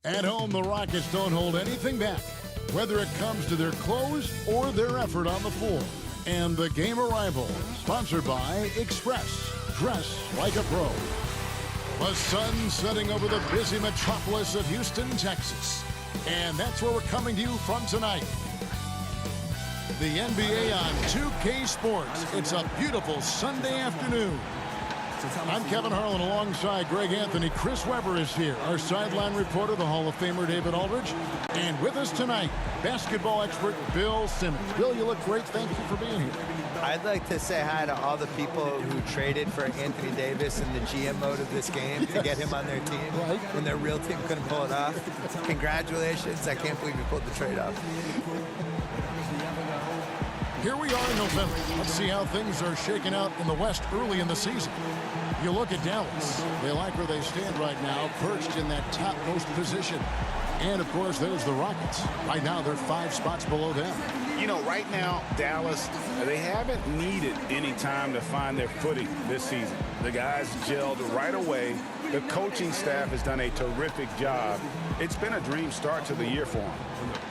At home, the Rockets don't hold anything back, whether it comes to their clothes or their effort on the floor. And the game arrival, sponsored by Express. Dress like a pro. The sun setting over the busy metropolis of Houston, Texas. And that's where we're coming to you from tonight. The NBA on 2K Sports. It's a beautiful Sunday afternoon. I'm Kevin Harlan alongside Greg Anthony. Chris Webber is here, our sideline reporter, the Hall of Famer David Aldridge. And with us tonight, basketball expert Bill Simmons. Bill, you look great. Thank you for being here. I'd like to say hi to all the people who traded for Anthony Davis in the GM mode of this game to get him on their team when their real team couldn't pull it off. Congratulations. I can't believe you pulled the trade off. Here we are in November. Let's see how things are shaking out in the West early in the season. You look at Dallas. They like where they stand right now, perched in that topmost position. And, of course, there's the Rockets. Right now, they're 5 spots below them. You know, right now, Dallas, they haven't needed any time to find their footing this season. The guys gelled right away. The coaching staff has done a terrific job. It's been a dream start to the year for them.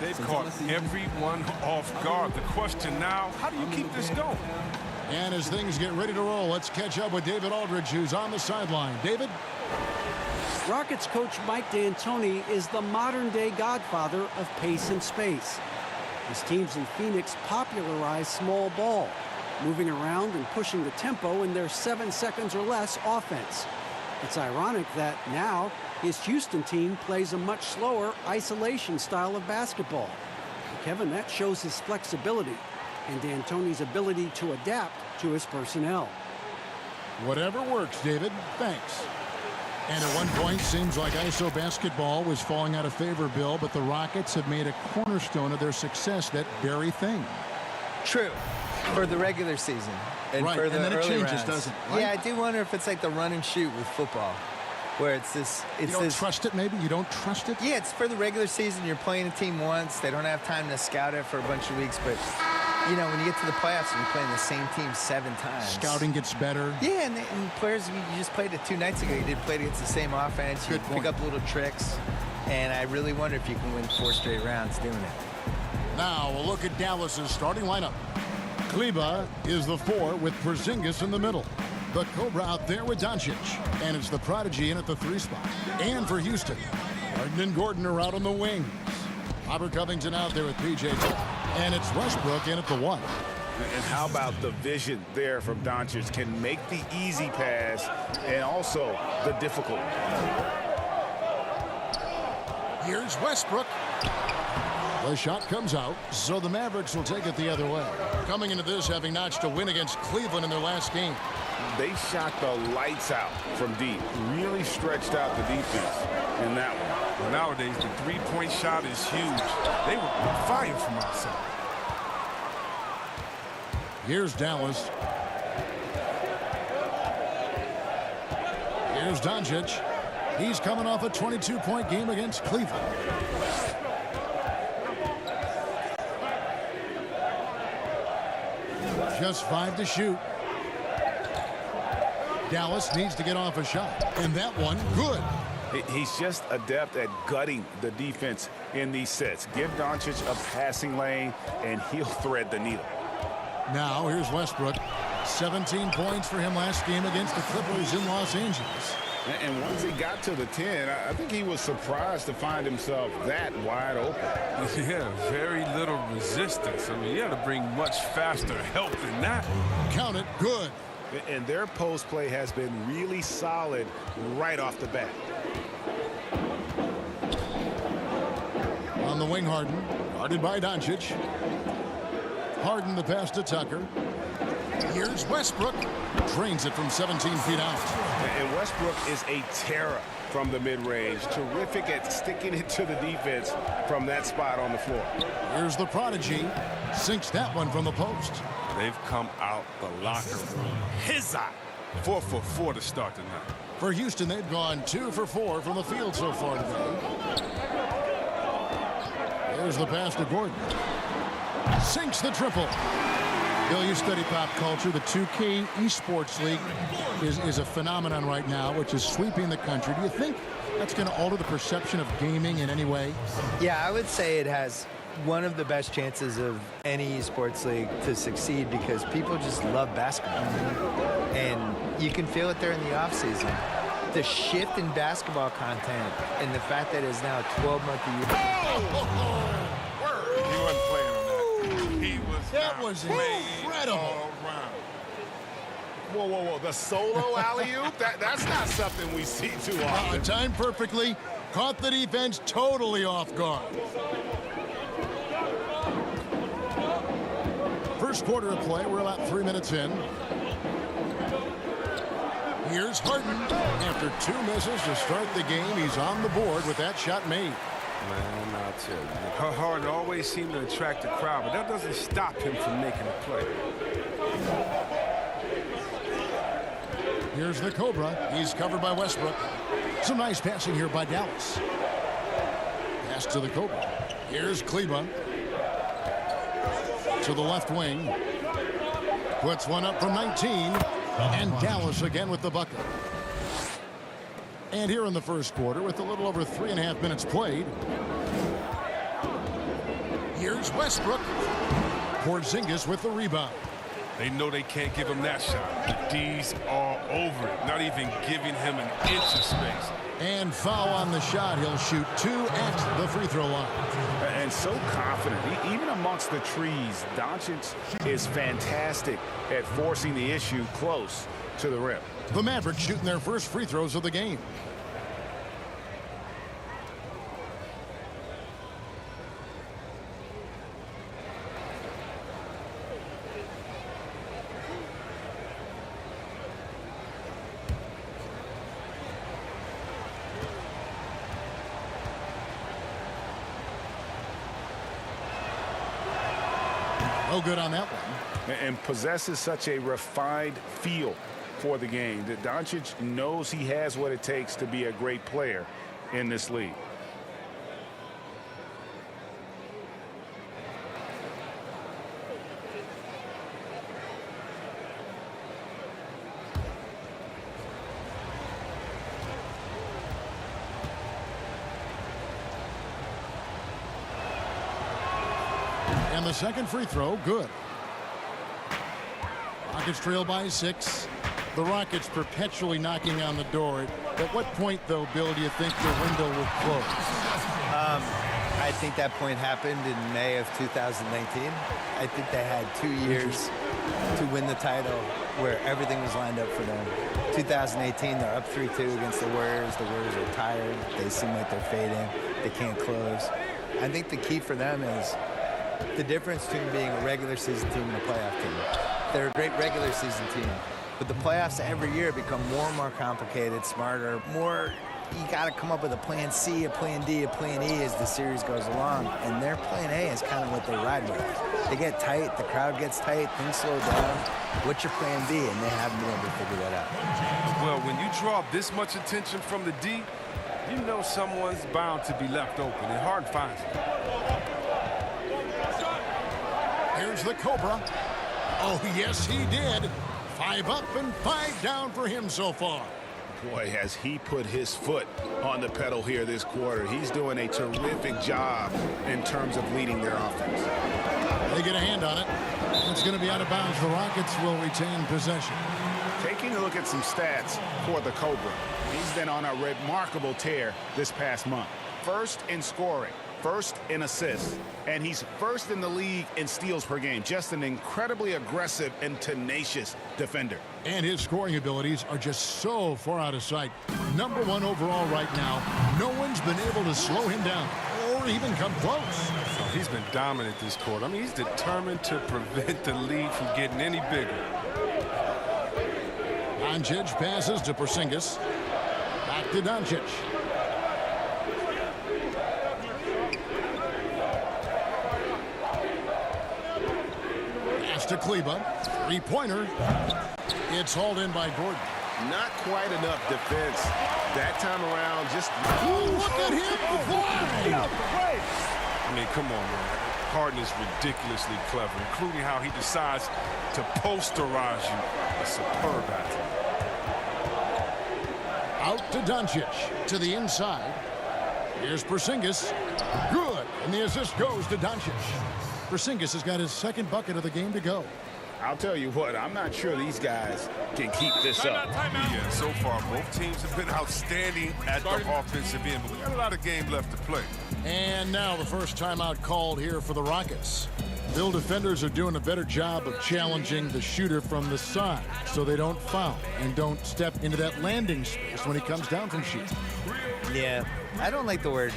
They've caught everyone off guard. The question now, how do you keep this going? And as things get ready to roll, let's catch up with David Aldridge, who's on the sideline. David? Rockets coach Mike D'Antoni is the modern-day godfather of pace and space. His teams in Phoenix popularized small ball, moving around and pushing the tempo in their 7 seconds or less offense. It's ironic that now his Houston team plays a much slower isolation style of basketball. Kevin, that shows his flexibility and D'Antoni's ability to adapt to his personnel. Whatever works, David. Thanks. And at one point, seems like ISO basketball was falling out of favor, Bill, but the Rockets have made a cornerstone of their success, that very thing. True. For the regular season. And right, for the and then it early changes, rounds. doesn't it? Right? Yeah, I do wonder if it's like the run and shoot with football, where it's this... You don't trust it, maybe? You don't trust it? Yeah, it's for the regular season. You're playing a team once. They don't have time to scout it for a bunch of weeks, but... You know, when you get to the playoffs, you're playing the same team 7 times. Scouting gets better. Yeah, and players, you just played it 2 nights ago. You did play against the same offense. You pick up little tricks. And I really wonder if you can win 4 straight rounds doing it. Now, we'll look at Dallas's starting lineup. Ligue is the 4 with Porzingis in the middle. The Cobra out there with Doncic. And it's the Prodigy in at the 3 spot. And for Houston, Harden and Gordon are out on the wings. Robert Covington out there with P.J. Tucker. And it's Westbrook in at the 1. And how about the vision there from Doncic? Can make the easy pass and also the difficult. Here's Westbrook. The shot comes out, so the Mavericks will take it the other way. Coming into this, having notched a win against Cleveland in their last game. They shot the lights out from deep. Really stretched out the defense in that one. Nowadays, the three-point shot is huge. They were firing from outside. Here's Dallas. Here's Doncic. He's coming off a 22-point game against Cleveland. Just 5 to shoot. Dallas needs to get off a shot. And that one, good. He's just adept at gutting the defense in these sets. Give Doncic a passing lane, and he'll thread the needle. Now, here's Westbrook. 17 points for him last game against the Clippers in Los Angeles. And once he got to the 10, I think he was surprised to find himself that wide open. Yeah, very little resistance. I mean, you got to bring much faster help than that. Count it, good. And their post play has been really solid right off the bat. On the wing, Harden. Guarded by Doncic. Harden the pass to Tucker. Here's Westbrook. Drains it from 17 feet out. And Westbrook is a terror from the mid-range. Terrific at sticking it to the defense from that spot on the floor. Here's the Prodigy. Sinks that one from the post. They've come out the locker room. His eye. 4 for 4 to start tonight. For Houston, they've gone 2 for 4 from the field so far today. There's the pass to Gordon. Sinks the triple. Bill, you study pop culture. The 2K Esports League is a phenomenon right now, which is sweeping the country. Do you think that's going to alter the perception of gaming in any way? Yeah, I would say it has one of the best chances of any esports league to succeed because people just love basketball. And you can feel it there in the offseason. The shift in basketball content and the fact that it's now a 12-month a year. He wasn't playing on that. He was That was incredible. all around. Whoa, whoa, whoa. The solo alley-oop? That's not something we see too often. Timed perfectly. Caught the defense totally off guard. First quarter of play. We're about 3 minutes in. Here's Harden. After 2 misses to start the game, he's on the board with that shot made. Man, I'll tell you. Harden always seemed to attract the crowd, but that doesn't stop him from making a play. Here's the Cobra. He's covered by Westbrook. Some nice passing here by Dallas. Pass to the Cobra. Here's Kleba. To the left wing. Puts one up from 19. And Dallas again with the bucket. And here in the first quarter with a little over 3.5 minutes played. Here's Westbrook. Porzingis with the rebound. They know they can't give him that shot. The D's all over it, not even giving him an inch of space. And foul on the shot. He'll shoot 2 at the free throw line. And so confident. Even amongst the trees, Doncic is fantastic at forcing the issue close to the rim. The Mavericks shooting their first free throws of the game. No good on that one. And possesses such a refined feel for the game that Doncic knows he has what it takes to be a great player in this league. And the second free throw, good. Rockets trail by 6. The Rockets perpetually knocking on the door. At what point, though, Bill, do you think the window will close? I think that point happened in May of 2019. I think they had 2 years to win the title where everything was lined up for them. 2018, they're up 3-2 against the Warriors. The Warriors are tired. They seem like they're fading. They can't close. I think the key for them is the difference between being a regular season team and a playoff team. They're a great regular season team, but the playoffs every year become more and more complicated, smarter, more. You got to come up with a plan C, a plan D, a plan E as the series goes along, and their plan A is kind of what they ride with. They get tight, the crowd gets tight, things slow down. What's your plan B? And they haven't been able to figure that out. Well, when you draw this much attention from the D, you know someone's bound to be left open, and Harden finds it. Here's the Cobra. Oh, yes, he did. 5 up and 5 down for him so far. Boy, has he put his foot on the pedal here this quarter. He's doing a terrific job in terms of leading their offense. They get a hand on it. It's going to be out of bounds. The Rockets will retain possession. Taking a look at some stats for the Cobra. He's been on a remarkable tear this past month. First in scoring, first in assists, and he's first in the league in steals per game. Just an incredibly aggressive and tenacious defender. And his scoring abilities are just so far out of sight. Number 1 overall right now. No one's been able to slow him down or even come close. Oh, he's been dominant this quarter. I mean, he's determined to prevent the lead from getting any bigger. Doncic passes to Porzingis. Back to Doncic. Pass to Kleba. 3-pointer. It's hauled in by Gordon. Not quite enough defense that time around. Just Ooh, look at him fly! I mean, come on, man. Harden is ridiculously clever, including how he decides to posterize you. A superb athlete. Out to Doncic, to the inside. Here's Porzingis. Good, and the assist goes to Doncic. Porzingis has got his second bucket of the game to go. I'll tell you what, I'm not sure these guys can keep this up. Yeah, so far both teams have been outstanding at the offensive end, but we got a lot of game left to play. And now the first timeout called here for the Rockets. Bill defenders are doing a better job of challenging the shooter from the side so they don't foul and don't step into that landing space when he comes down from shooting. Yeah, I don't like the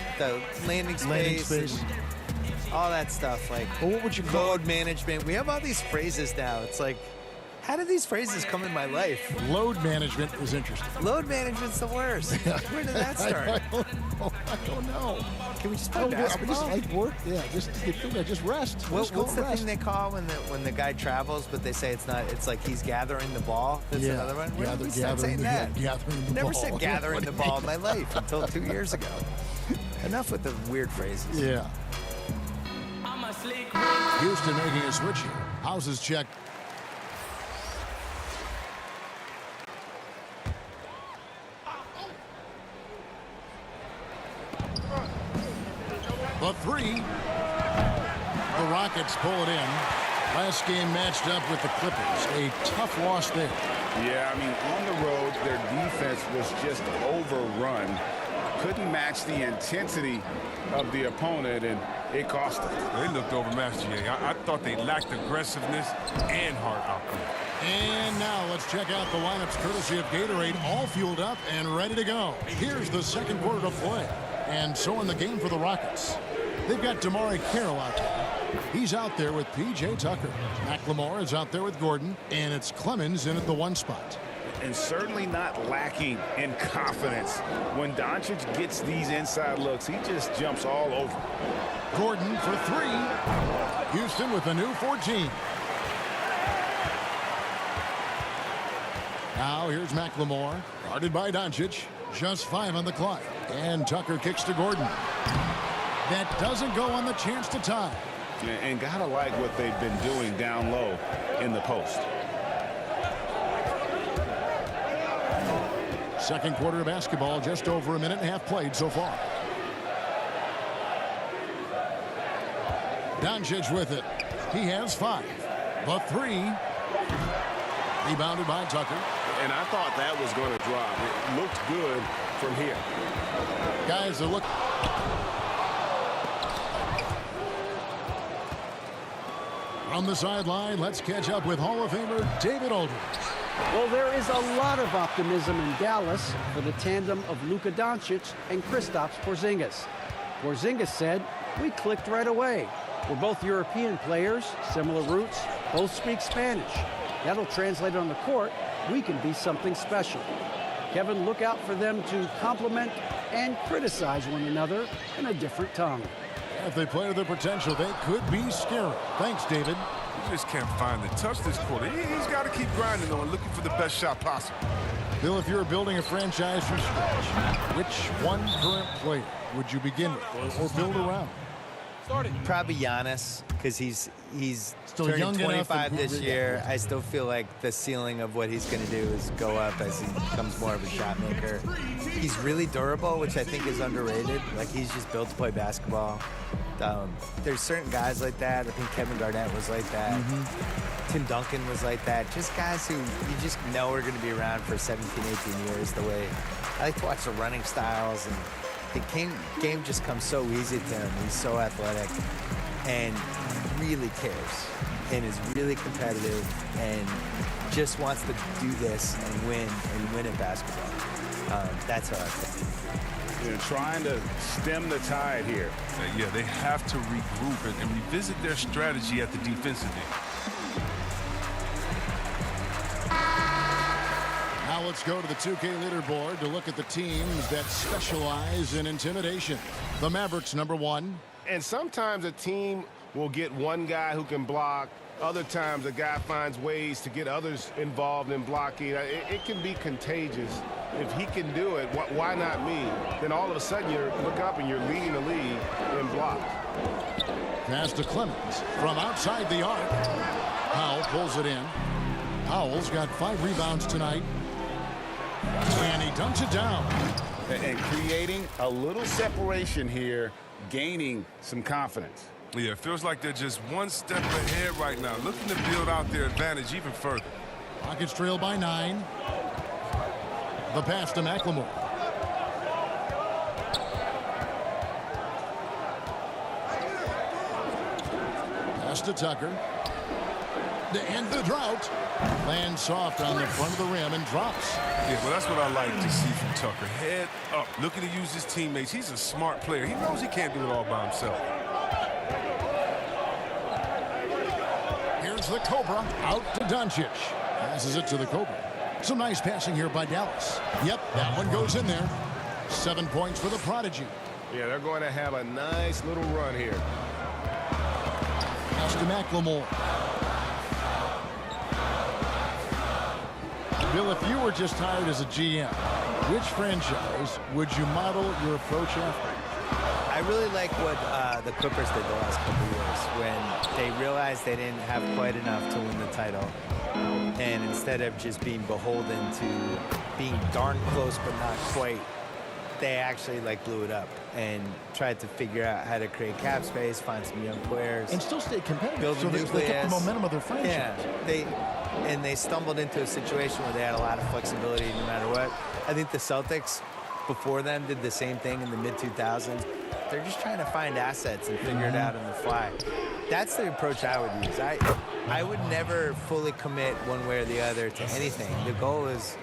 landing space. And all that stuff, like well, what would you call load management. We have all these phrases now. It's like, how did these phrases come in my life? Load management is interesting. Load management's the worst. Where did that start? I don't know. Can we just play basketball? Just work. Yeah, just rest. What's the thing they call when the guy travels, but they say it's not? It's like he's gathering the ball. That's another one. Gathering the Never ball. said gathering the ball in my life until 2 years ago. Enough with the weird phrases. Yeah. Houston making a switch here. Houses check. The three. The Rockets pull it in. Last game matched up with the Clippers. A tough loss there. Yeah, I mean, on the road, their defense was just overrun. Couldn't match the intensity of the opponent, and it cost them. They looked overmatched, Jay. I thought they lacked aggressiveness and hard outcome. And now let's check out the lineups courtesy of Gatorade, all fueled up and ready to go. Here's the second quarter to play. And so in the game for the Rockets, they've got Damari Carroll out there. He's out there with P.J. Tucker. McLemore is out there with Gordon, and it's Clemens in at the one spot. And certainly not lacking in confidence. When Doncic gets these inside looks, he just jumps all over. Gordon for three. Houston with a new 14. Now here's McLemore, guarded by Doncic. Just 5 on the clock. And Tucker kicks to Gordon. That doesn't go on the chance to tie. And gotta like what they've been doing down low in the post. Second quarter of basketball, just over a minute and a half played so far. Doncic with it. He has 5. The three. Rebounded by Tucker. And I thought that was going to drop. It looked good from here. Guys are looking. From the sideline, let's catch up with Hall of Famer David Aldridge. Well, there is a lot of optimism in Dallas for the tandem of Luka Doncic and Kristaps Porzingis. Porzingis said, "We clicked right away. We're both European players, similar roots, both speak Spanish. That'll translate on the court. We can be something special." Kevin, look out for them to compliment and criticize one another in a different tongue. If they play to their potential, they could be scary. Thanks, David. He just can't find the touch this quarter. He's got to keep grinding on looking for the best shot possible. Bill, if you were building a franchise from scratch, which one current player would you begin with or build around? Probably Giannis, because he's Still turning young enough 25 this year. I still feel like the ceiling of what he's going to do is go up as he becomes more of a shot maker. He's really durable, which I think is underrated. Like, he's just built to play basketball. There's certain guys like that. I think Kevin Garnett was like that. Tim Duncan was like that. Just guys who you just know are going to be around for 17, 18 years. The way I like to watch the running styles, and the game just comes so easy to him. He's so athletic and really cares and is really competitive and just wants to do this and win at basketball. That's how I think. They're trying to stem the tide here. Yeah, they have to regroup and revisit their strategy at the defensive end. Now let's go to the 2K leaderboard to look at the teams that specialize in intimidation. The Mavericks, number 1. And sometimes a team will get one guy who can block. Other times a guy finds ways to get others involved in blocking. It can be contagious. If he can do it, why not me? Then all of a sudden you look up and you're leading the league in blocks. Pass to Clemens from outside the arc. Powell pulls it in. Powell's got 5 rebounds tonight. And he dunks it down. And creating a little separation here, gaining some confidence. Yeah, it feels like they're just one step ahead right now, looking to build out their advantage even further. Rockets trail by 9. The pass to McLemore. Pass to Tucker. To end the drought. Lands soft on the front of the rim and drops. Yeah, well, that's what I like to see from Tucker. Head up, looking to use his teammates. He's a smart player. He knows he can't do it all by himself. Here's the Cobra out to Doncic. Passes it to the Cobra. Some nice passing here by Dallas. Yep, that one goes in there. 7 points for the Prodigy. Yeah, they're going to have a nice little run here. Pass to McLemore. Bill, if you were just hired as a GM, which franchise would you model your approach after? I really like what the Clippers did the last couple of years when they realized they didn't have quite enough to win the title. And instead of just being beholden to being darn close but not quite, they actually blew it up and tried to figure out how to create cap space, find some young players, and still stay competitive. Build So they kept the momentum of their franchise. Yeah, they stumbled into a situation where they had a lot of flexibility no matter what. I think the Celtics before them did the same thing in the mid-2000s. They're just trying to find assets and figure it out on the fly. That's the approach I would use. I would never fully commit one way or the other to anything. The goal is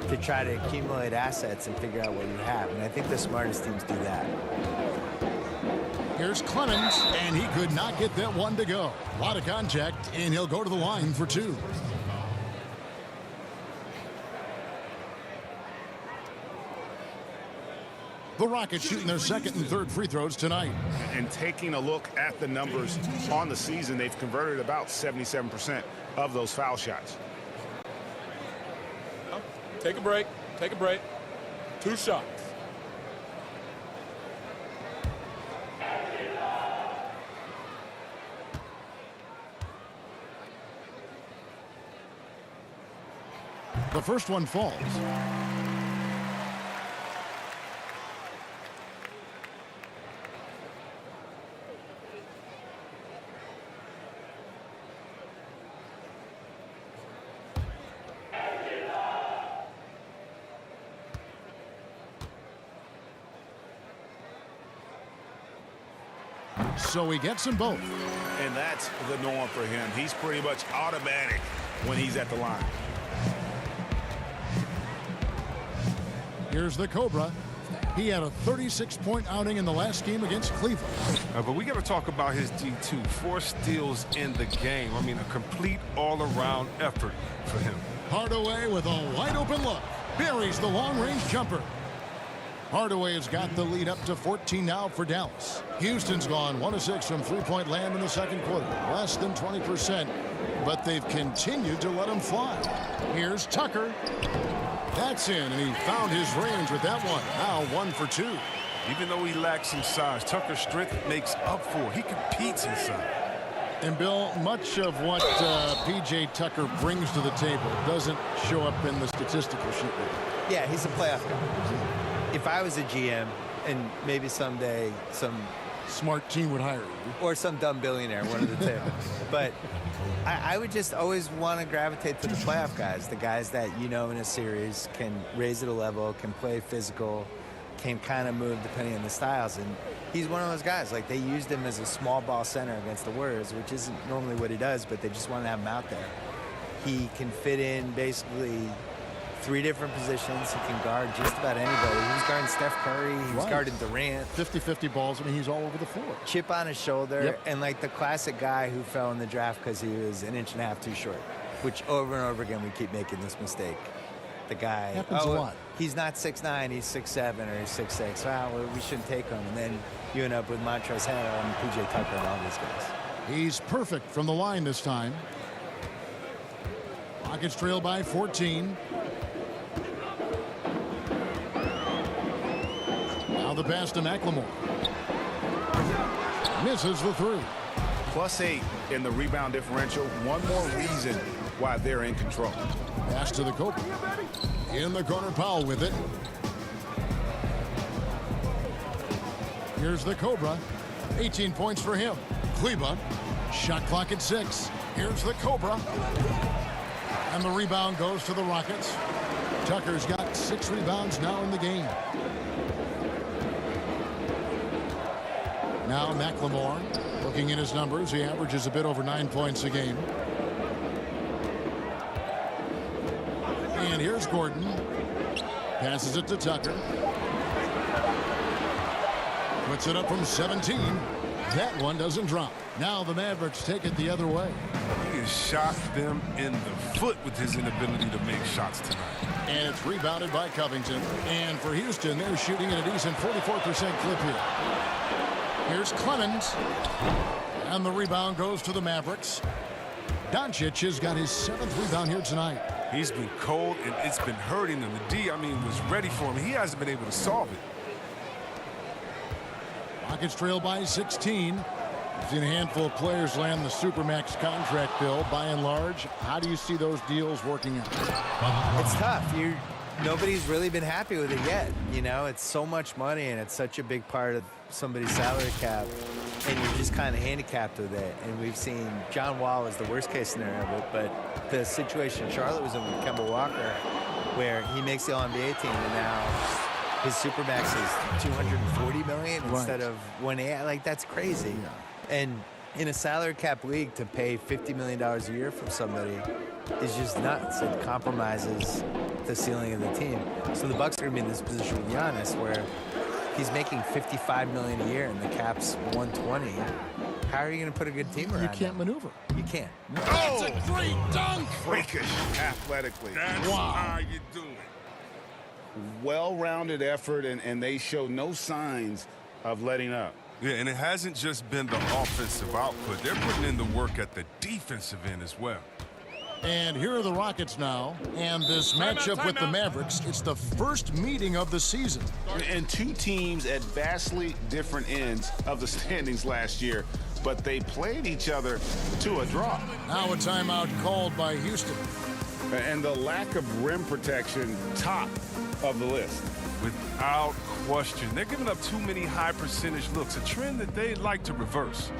to try to accumulate assets and figure out what you have. And I think the smartest teams do that. Here's Clemens, and he could not get that one to go. A lot of contact, and he'll go to the line for 2. The Rockets shooting their second and third free throws tonight. And taking a look at the numbers on the season, they've converted about 77% of those foul shots. Take a break. Take a break. 2 shots. The first one falls. So he gets them both. And that's the norm for him. He's pretty much automatic when he's at the line. Here's the Cobra. He had a 36-point outing in the last game against Cleveland. But we got to talk about his D2. 4 steals in the game. I mean, a complete all-around effort for him. Hardaway with a wide-open look. Buries the long-range jumper. Hardaway has got the lead up to 14 now for Dallas. Houston's gone 1 of 6 from three-point land in the second quarter. Less than 20%, but they've continued to let him fly. Here's Tucker. That's in, and he found his range with that one. Now 1 for 2. Even though he lacks some size, Tucker's strength makes up for it. He competes inside. And, Bill, much of what P.J. Tucker brings to the table doesn't show up in the statistical sheet. Yeah, he's a playoff guy. If I was a GM, and maybe someday some smart team would hire you. Or some dumb billionaire, one of the two. But I would just always want to gravitate to the playoff guys, the guys that, in a series can raise it a level, can play physical, can kind of move depending on the styles. And he's one of those guys. They used him as a small ball center against the Warriors, which isn't normally what he does, but they just want to have him out there. He can fit in basically 3 different positions. He can guard just about anybody. He was guarding Steph Curry. He was guarding Durant. 50-50 balls. I mean, he's all over the floor. Chip on his shoulder. And the classic guy who fell in the draft because he was 1.5 inches too short, which over and over again we keep making this mistake. The guy, happens a lot. He's not 6'9", he's 6'7", or he's 6'6". Well, we shouldn't take him. And then you end up with Montrezl Harrell and P.J. Tucker and all these guys. He's perfect from the line this time. Rockets trail by 14. Now the pass to McLemore. Misses the three. +8 in the rebound differential. One more reason why they're in control. Pass to the Cobra. In the corner, Powell with it. Here's the Cobra. 18 points for him. Kleba. Shot clock at 6. Here's the Cobra. And the rebound goes to the Rockets. Tucker's got 6 rebounds now in the game. Now McLemore. Looking at his numbers, he averages a bit over 9 points a game. And here's Gordon. Passes it to Tucker. Puts it up from 17. That one doesn't drop. Now the Mavericks take it the other way. He has shot them in the foot with his inability to make shots tonight. And it's rebounded by Covington. And for Houston, they're shooting at a decent 44% clip here. Here's Clemens. And the rebound goes to the Mavericks. Doncic has got his 7th rebound here tonight. He's been cold, and it's been hurting him. The D, was ready for him. He hasn't been able to solve it. Rockets trail by 16. We've seen a handful of players land the Supermax contract bill. By and large, how do you see those deals working out? It's tough. Nobody's really been happy with it yet. You know, it's so much money, and it's such a big part of somebody's salary cap, and you're just kind of handicapped with it. And we've seen John Wall is the worst case scenario of it, but the situation Charlotte was in with Kemba Walker, where he makes the All-NBA team, and now his Supermax is $240 million instead of $180. Like, that's crazy. Yeah. And in a salary cap league, to pay $50 million a year from somebody is just nuts. It compromises the ceiling of the team. So the Bucks are going to be in this position with Giannis, where he's making $55 million a year and the cap's $120. How are you going to put a good team around You can't maneuver. You can't. That's a great dunk! Freakish athletically. That's how you do it. Well-rounded effort, and they show no signs of letting up. Yeah, and it hasn't just been the offensive output. They're putting in the work at the defensive end as well. And here are the Rockets now. And this matchup with the Mavericks, it's the first meeting of the season. And two teams at vastly different ends of the standings last year, but they played each other to a draw. Now a timeout called by Houston. And the lack of rim protection, top of the list. Without question. They're giving up too many high percentage looks, a trend that they'd like to reverse.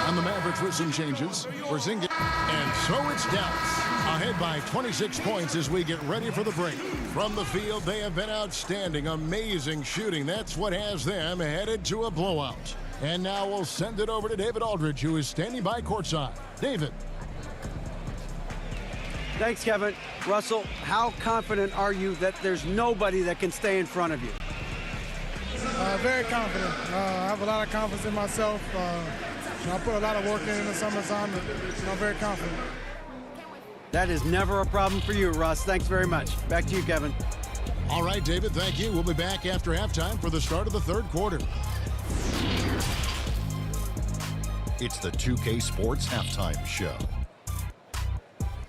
And the Mavericks with some changes. Porzingis. And so it's Dallas. Ahead by 26 points as we get ready for the break. From the field, they have been outstanding. Amazing shooting. That's what has them headed to a blowout. And now we'll send it over to David Aldridge, who is standing by courtside. David. Thanks, Kevin. Russell, how confident are you that there's nobody that can stay in front of you? Very confident. I have a lot of confidence in myself. I put a lot of work in the summertime, and I'm very confident. That is never a problem for you, Russ. Thanks very much. Back to you, Kevin. All right, David, thank you. We'll be back after halftime for the start of the third quarter. It's the 2K Sports Halftime Show.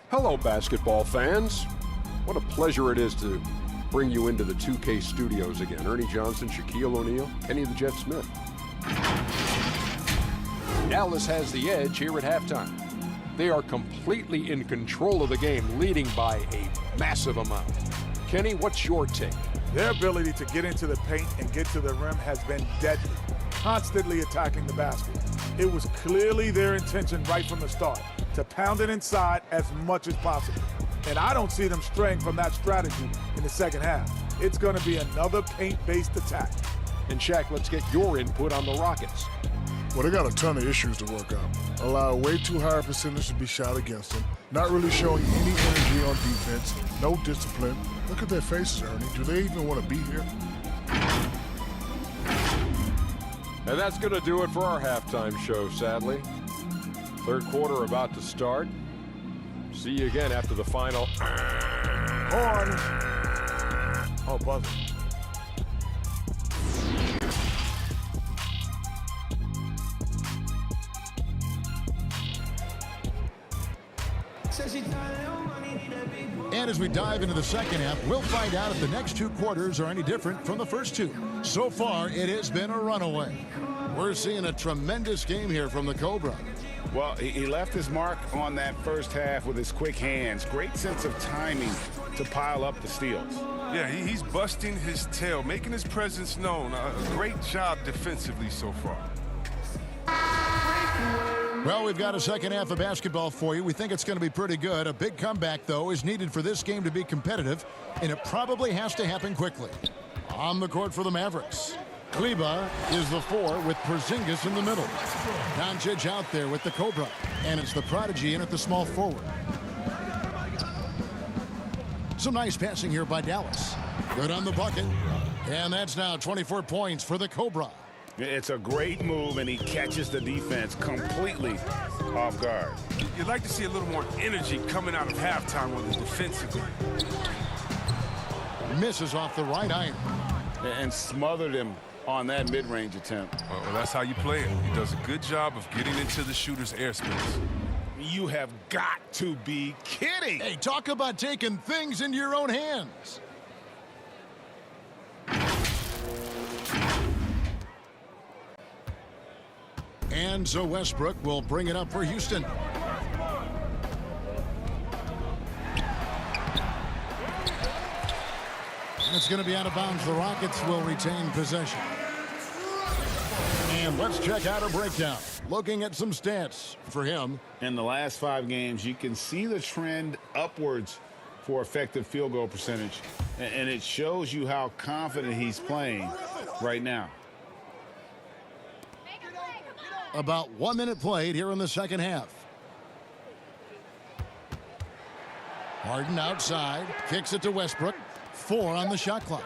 Hello, basketball fans. What a pleasure it is to bring you into the 2K studios again. Ernie Johnson, Shaquille O'Neal, Kenny the Jet Smith. Dallas has the edge here at halftime. They are completely in control of the game, leading by a massive amount. Kenny, what's your take? Their ability to get into the paint and get to the rim has been deadly, constantly attacking the basket. It was clearly their intention right from the start to pound it inside as much as possible. And I don't see them straying from that strategy in the second half. It's going to be another paint-based attack. And Shaq, let's get your input on the Rockets. Well, they got a ton of issues to work out. Allow way too high a percentage to be shot against them. Not really showing any energy on defense. No discipline. Look at their faces, Ernie. Do they even want to be here? And that's going to do it for our halftime show, sadly. Third quarter about to start. See you again after the final. Horn. Oh, buzzer. And as we dive into the second half, we'll find out if the next two quarters are any different from the first two. So far, it has been a runaway. We're seeing a tremendous game here from the Cobra. Well, he left his mark on that first half with his quick hands. Great sense of timing to pile up the steals. Yeah, he's busting his tail, making his presence known. A great job defensively so far. Well, we've got a second half of basketball for you. We think it's going to be pretty good. A big comeback, though, is needed for this game to be competitive, and it probably has to happen quickly. On the court for the Mavericks, Ligue is the 4 with Porzingis in the middle. Doncic out there with the Cobra, and it's the prodigy in at the small forward. Some nice passing here by Dallas. Good on the bucket, and that's now 24 points for the Cobra. It's a great move, and he catches the defense completely off guard. You'd like to see a little more energy coming out of halftime on the defensive end. Misses off the right iron. And smothered him on that mid-range attempt. Well, that's how you play it. He does a good job of getting into the shooter's airspace. You have got to be kidding. Hey, talk about taking things into your own hands. And so Westbrook will bring it up for Houston. It's going to be out of bounds. The Rockets will retain possession. And let's check out a breakdown. Looking at some stats for him. In the last 5 games, you can see the trend upwards for effective field goal percentage. And it shows you how confident he's playing right now. About 1 minute played here in the second half. Harden outside, kicks it to Westbrook. 4 on the shot clock.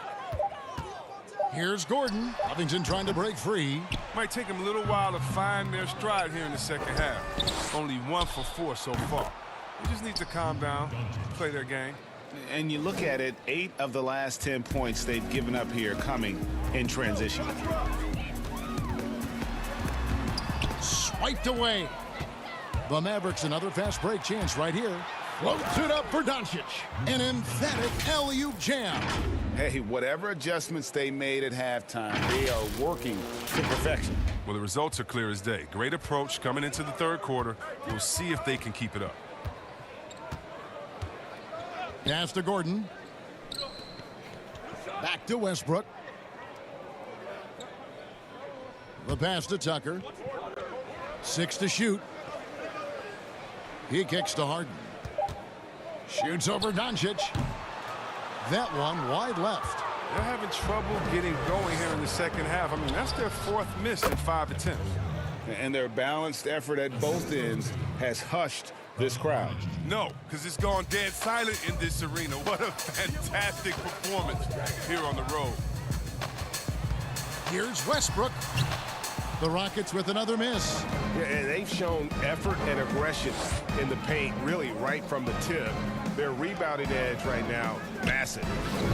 Here's Gordon. Covington trying to break free. Might take him a little while to find their stride here in the second half. Only 1 for 4 so far. They just need to calm down, play their game. And you look at it, 8 of the last 10 points they've given up here coming in transition. Swiped away. The Mavericks another fast break chance right here. Floats it up for Doncic. An emphatic alley-oop jam. Hey, whatever adjustments they made at halftime, they are working to perfection. Well, the results are clear as day. Great approach coming into the third quarter. We'll see if they can keep it up. Pass to Gordon. Back to Westbrook. The pass to Tucker. 6 to shoot. He kicks to Harden. Shoots over Doncic. That one wide left. They're having trouble getting going here in the second half. I mean, that's their 4th miss in 5 attempts. And their balanced effort at both ends has hushed this crowd. No, because it's gone dead silent in this arena. What a fantastic performance here on the road. Here's Westbrook. The Rockets with another miss. Yeah, and they've shown effort and aggression in the paint, really right from the tip. Their rebounding edge right now, massive.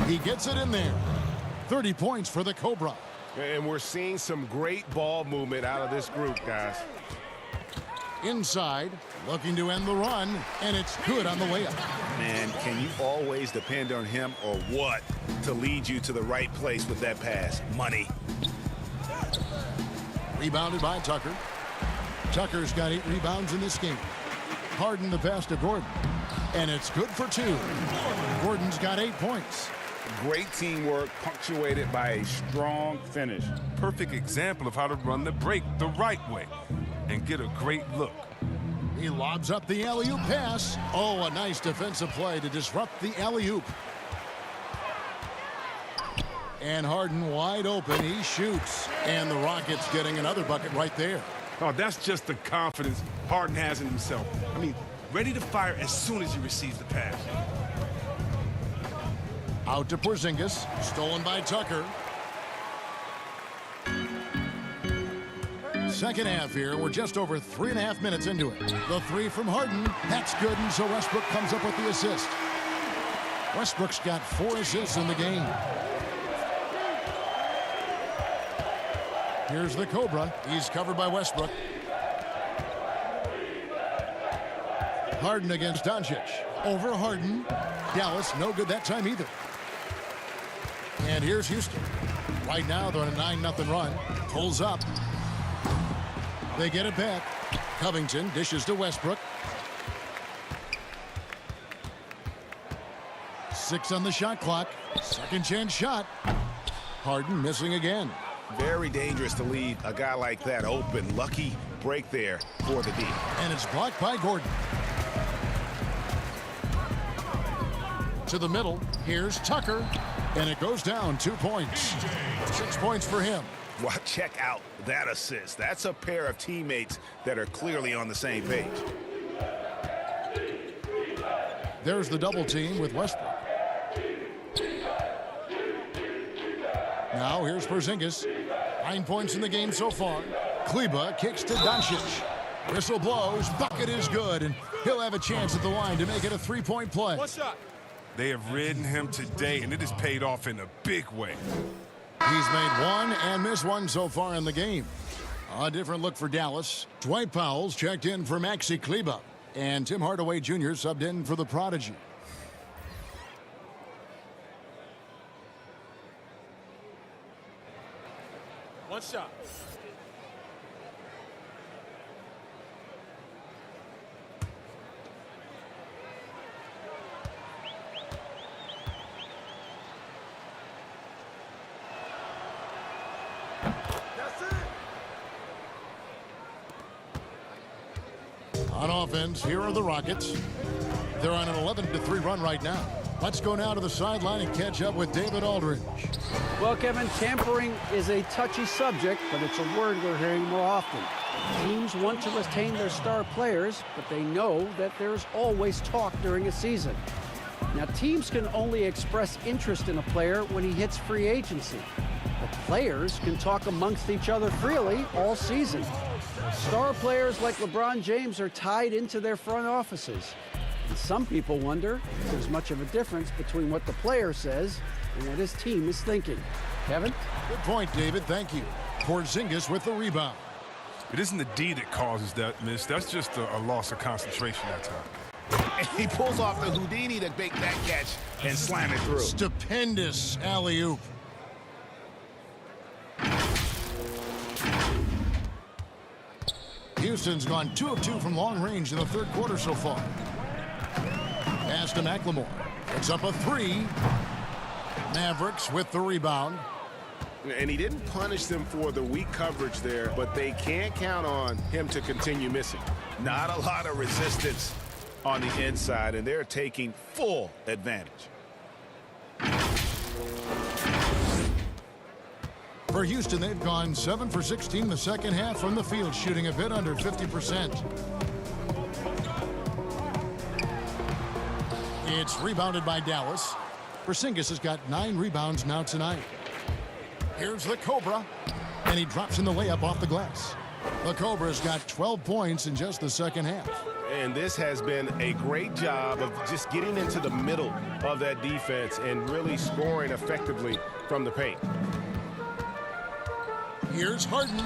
He gets it in there. 30 points for the Cobra. And we're seeing some great ball movement out of this group, guys. Inside, looking to end the run, and it's good on the way up. Man, can you always depend on him or what to lead you to the right place with that pass? Money. Rebounded by Tucker. Tucker's got 8 rebounds in this game. Harden the pass to Gordon. And it's good for 2. Gordon's got 8 points. Great teamwork punctuated by a strong finish. Perfect example of how to run the break the right way and get a great look. He lobs up the alley-oop pass. Oh, a nice defensive play to disrupt the alley-oop. And Harden wide open. He shoots. And the Rockets getting another bucket right there. Oh, that's just the confidence Harden has in himself. I mean, ready to fire as soon as he receives the pass. Out to Porzingis. Stolen by Tucker. Second half here. We're just over 3.5 minutes into it. The 3 from Harden. That's good, and so Westbrook comes up with the assist. Westbrook's got 4 assists in the game. Here's the Cobra. He's covered by Westbrook. Harden against Doncic. Over Harden. Dallas, no good that time either. And here's Houston. Right now, they're on a 9-0 run. Pulls up. They get it back. Covington dishes to Westbrook. 6 on the shot clock. Second chance shot. Harden missing again. Very dangerous to leave a guy like that open. Lucky break there for the D. And it's blocked by Gordon. To the middle. Here's Tucker. And it goes down 2 points. 6 points for him. Well, check out that assist. That's a pair of teammates that are clearly on the same page. There's the double team with Westbrook. Now here's Porzingis. 9 points in the game so far. Kleba kicks to Doncic. Whistle blows. Bucket is good. And he'll have a chance at the line to make it a 3-point play. One shot. They have ridden him today, and it has paid off in a big way. He's made one and missed one so far in the game. A different look for Dallas. Dwight Powell's checked in for Maxi Kleba. And Tim Hardaway Jr. subbed in for the Prodigy. One shot. On offense, here are the Rockets. They're on an 11-3 run right now. Let's go now to the sideline and catch up with David Aldridge. Well, Kevin, tampering is a touchy subject, but it's a word we're hearing more often. Teams want to retain their star players, but they know that there's always talk during a season. Now, teams can only express interest in a player when he hits free agency. But players can talk amongst each other freely all season. Star players like LeBron James are tied into their front offices. And some people wonder if there's much of a difference between what the player says and what his team is thinking. Kevin? Good point, David. Thank you. Porzingis with the rebound. It isn't the D that causes that miss. That's just a loss of concentration that time. And he pulls off the Houdini to make that catch and slam it through. Stupendous alley-oop. Houston's gone 2 of 2 from long range in the third quarter so far. Pass to McLemore. Puts up a 3. Mavericks with the rebound. And he didn't punish them for the weak coverage there, but they can't count on him to continue missing. Not a lot of resistance on the inside, and they're taking full advantage. For Houston, they've gone 7 for 16 in the second half from the field, shooting a bit under 50%. It's rebounded by Dallas. Porzingis has got 9 rebounds now tonight. Here's the Cobra, and he drops in the layup off the glass. The Cobra's got 12 points in just the second half. And this has been a great job of just getting into the middle of that defense and really scoring effectively from the paint. Here's Harden.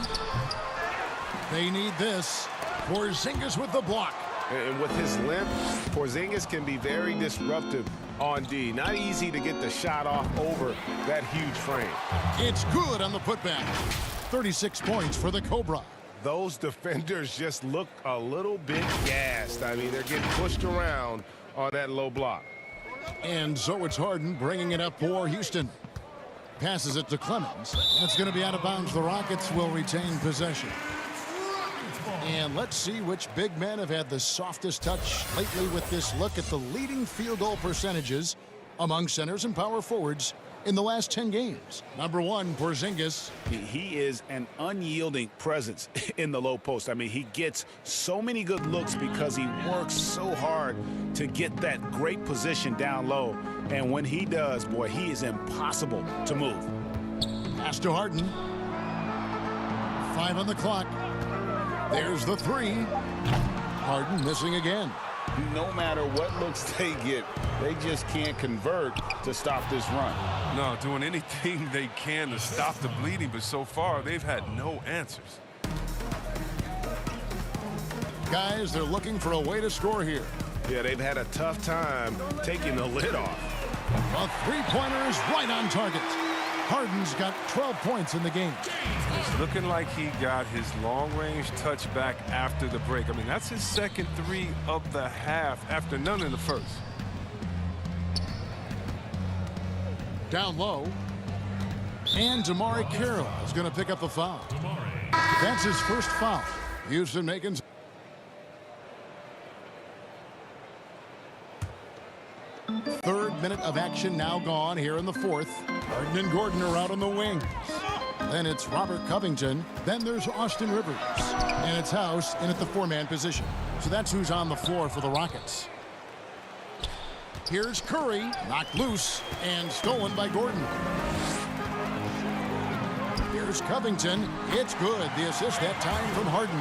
They need this. Porzingis with the block. And with his length, Porzingis can be very disruptive on D. Not easy to get the shot off over that huge frame. It's good on the putback. 36 points for the Cobra. Those defenders just look a little bit gassed. I mean, they're getting pushed around on that low block. And so it's Harden bringing it up for Houston. Passes it to Clemens, and it's going to be out of bounds. The Rockets will retain possession. And let's see which big men have had the softest touch lately with this look at the leading field goal percentages among centers and power forwards in the last 10 games. Number 1, Porzingis. He is an unyielding presence in the low post. I mean, he gets so many good looks because he works so hard to get that great position down low. And when he does, boy, he is impossible to move. Pass to Harden. 5 on the clock. There's the 3. Harden missing again. No matter what looks they get, they just can't convert to stop this run. No, doing anything they can to stop the bleeding, but so far they've had no answers. Guys, they're looking for a way to score here. Yeah, they've had a tough time taking the lid off. A three-pointer is right on target. Harden's got 12 points in the game. It's looking like he got his long-range touchback after the break. I mean, that's his second three of the half after none in the first. Down low. And Damari Carroll is going to pick up the foul. That's his first foul. Houston making... Third minute of action now gone here in the fourth. Harden and Gordon are out on the wings. Then it's Robert Covington. Then there's Austin Rivers. And it's House in at the four-man position. So that's who's on the floor for the Rockets. Here's Curry, knocked loose and stolen by Gordon. Here's Covington. It's good. The assist that time from Harden.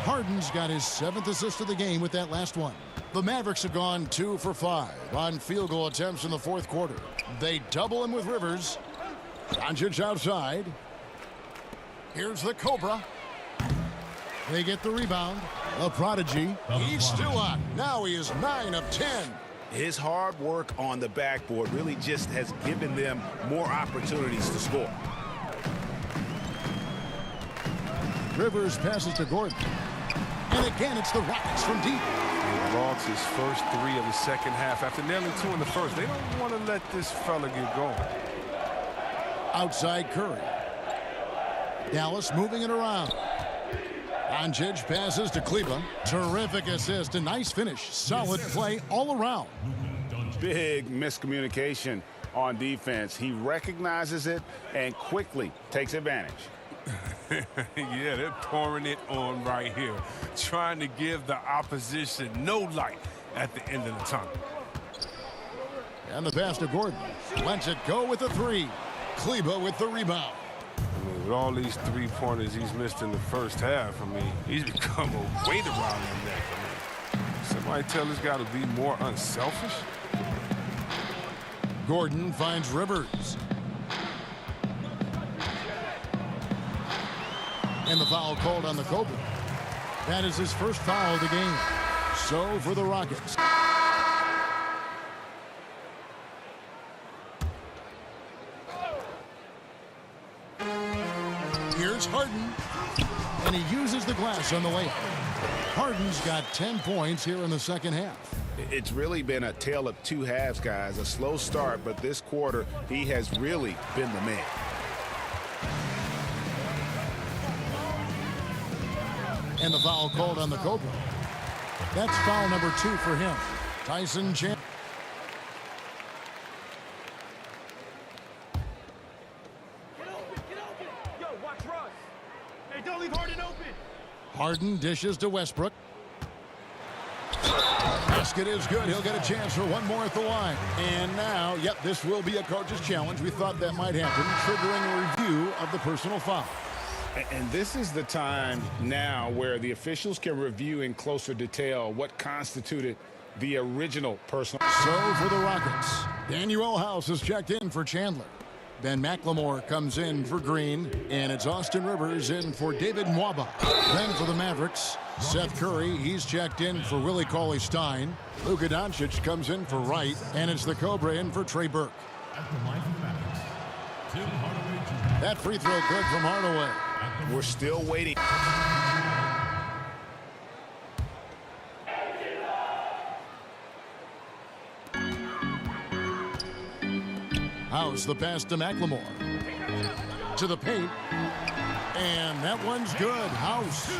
Harden's got his 7th assist of the game with that last one. The Mavericks have gone 2 for 5 on field goal attempts in the fourth quarter. They double him with Rivers. Doncic outside. Here's the Cobra. They get the rebound. A prodigy. He's still on. Now he is 9 of 10. His hard work on the backboard really just has given them more opportunities to score. Rivers passes to Gordon. And again, it's the Rockets from deep. He lost his first three of the second half after nailing 2 in the first. They don't want to let this fella get going. Outside Curry. Dallas moving it around. Doncic passes to Kleber. Terrific assist. A nice finish. Solid play all around. Big miscommunication on defense. He recognizes it and quickly takes advantage. Yeah, they're pouring it on right here, trying to give the opposition no light at the end of the tunnel. And the pass to Gordon. Lets it go with the three. Kleber with the rebound. I mean, with all these three-pointers he's missed in the first half, I mean, he's become a weight around their neck. I mean, somebody tell this guy to be more unselfish. Gordon finds Rivers. And the foul called on the Cobra. That is his first foul of the game. So for the Rockets. Here's Harden. And he uses the glass on the layup. Harden's got 10 points here in the second half. It's really been a tale of two halves, guys. A slow start, but this quarter, he has really been the man. And the foul called on the Cobra. That's foul number 2 for him. Tyson Chandler. Yo, watch Russ. Hey, don't leave Harden open. Harden dishes to Westbrook. Basket is good. He'll get a chance for one more at the line. And now, yep, this will be a coach's challenge. We thought that might happen, triggering a review of the personal foul. And this is the time now where the officials can review in closer detail what constituted the original personal. So for the Rockets, Daniel House is checked in for Chandler. Ben McLemore comes in for Green, and it's Austin Rivers in for David Nwaba. Then for the Mavericks, Seth Curry, he's checked in for Willie Cauley-Stein. Luka Doncic comes in for Wright, and it's the Cobra in for Trey Burke. That free throw good from Hardaway. We're still waiting. House the pass to McLemore. To the paint. And that one's good. House.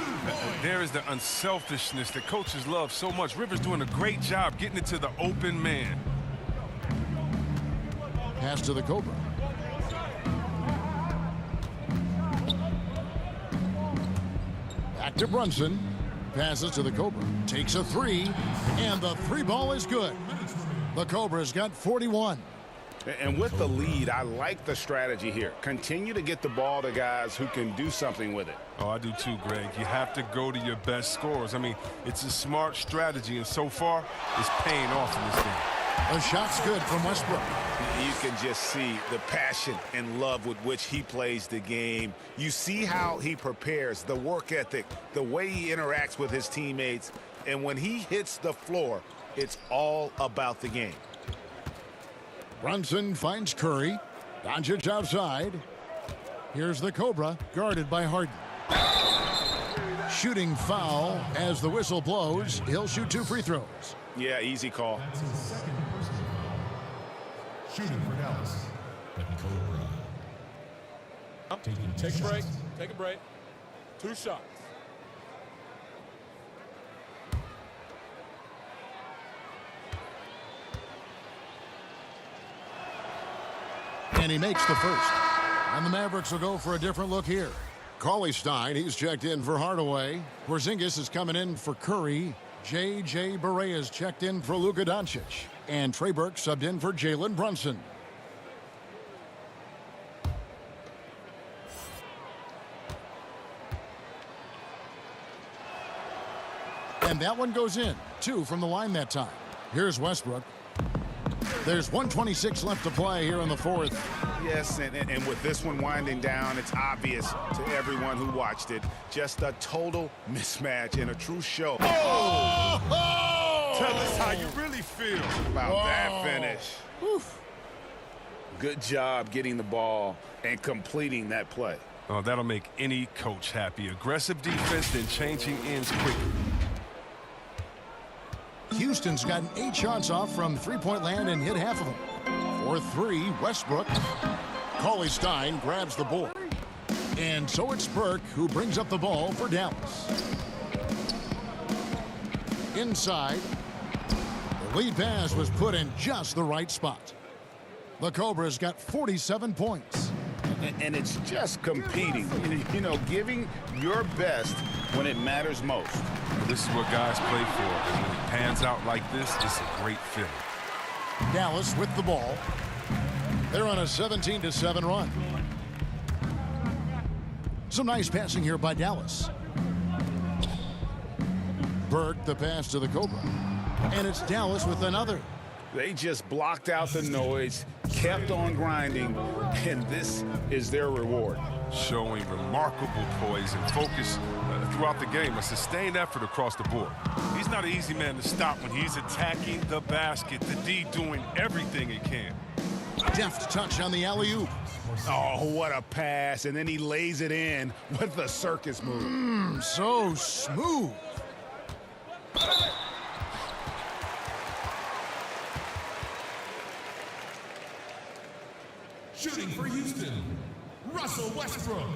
There is the unselfishness that coaches love so much. Rivers doing a great job getting it to the open man. Pass to the Cobra. Back to Brunson. Passes to the Cobra. Takes a three. And the three ball is good. The Cobra's got 41. And with the lead, I like the strategy here. Continue to get the ball to guys who can do something with it. Oh, I do too, Greg. You have to go to your best scorers. I mean, it's a smart strategy, and so far, it's paying off in this game. The shot's good from Westbrook. You can just see the passion and love with which he plays the game. You see how he prepares, the work ethic, the way he interacts with his teammates. And when he hits the floor, it's all about the game. Brunson finds Curry. Doncic outside. Here's the Cobra, guarded by Harden. Shooting foul as the whistle blows. He'll shoot 2 free throws. Yeah, easy call. That's his second personal foul. Shooting for Dallas, the Cobra. Take a break. Take a break. 2 shots. And he makes the first. And the Mavericks will go for a different look here. Cauley-Stein, he's checked in for Hardaway. Porzingis is coming in for Curry. J.J. Barea is checked in for Luka Doncic. And Trey Burke subbed in for Jalen Brunson. And that one goes in. 2 from the line that time. Here's Westbrook. There's 1:26 left to play here in the fourth. Yes, and with this one winding down, it's obvious to everyone who watched it. Just a total mismatch and a true show. Oh! Oh! Tell us how you really feel about that finish. Oof. Good job getting the ball and completing that play. Oh, that'll make any coach happy. Aggressive defense, then changing ends quickly. Houston's gotten 8 shots off from three-point land and hit half of them. For 3, Westbrook. Cauley-Stein grabs the board. And so it's Burke who brings up the ball for Dallas. Inside. The lead pass was put in just the right spot. The Cobras got 47 points. And it's just competing, you know, giving your best when it matters most. This is what guys play for. And when it pans out like this, it's a great feeling. Dallas with the ball. They're on a 17-7 run. Some nice passing here by Dallas. Burke the pass to the Cobra. And it's Dallas with another. They just blocked out the noise, kept on grinding, and this is their reward. Showing remarkable poise and focus throughout the game, a sustained effort across the board. He's not an easy man to stop when he's attacking the basket. The D doing everything he can. Deft touch on the alley-oop. Oh, what a pass, and then he lays it in with the circus move. So smooth. Shooting for Houston, Russell Westbrook.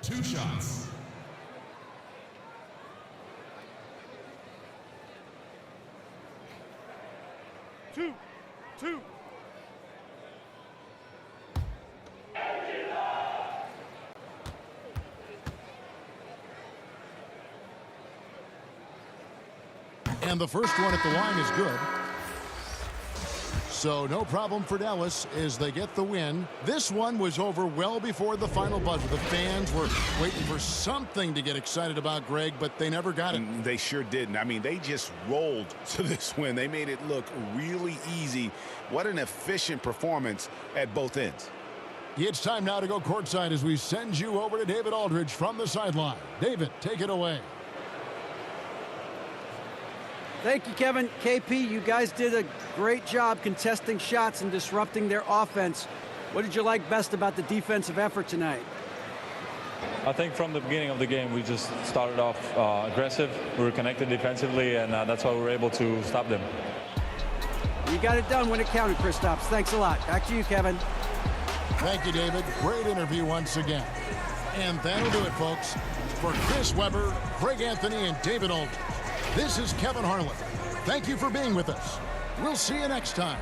2 shots. Two. And the first one at the line is good. So no problem for Dallas as they get the win. This one was over well before the final buzzer. The fans were waiting for something to get excited about, Greg, but they never got it. They sure didn't. I mean, they just rolled to this win. They made it look really easy. What an efficient performance at both ends. It's time now to go courtside as we send you over to David Aldridge from the sideline. David, take it away. Thank you, Kevin. KP, you guys did a great job contesting shots and disrupting their offense. What did you like best about the defensive effort tonight? I think from the beginning of the game, we just started off aggressive. We were connected defensively, and that's why we were able to stop them. You got it done when it counted, Kristaps. Thanks a lot. Back to you, Kevin. Thank you, David. Great interview once again. And that'll do it, folks. For Chris Webber, Greg Anthony, and David Aldridge, this is Kevin Harlan. Thank you for being with us. We'll see you next time.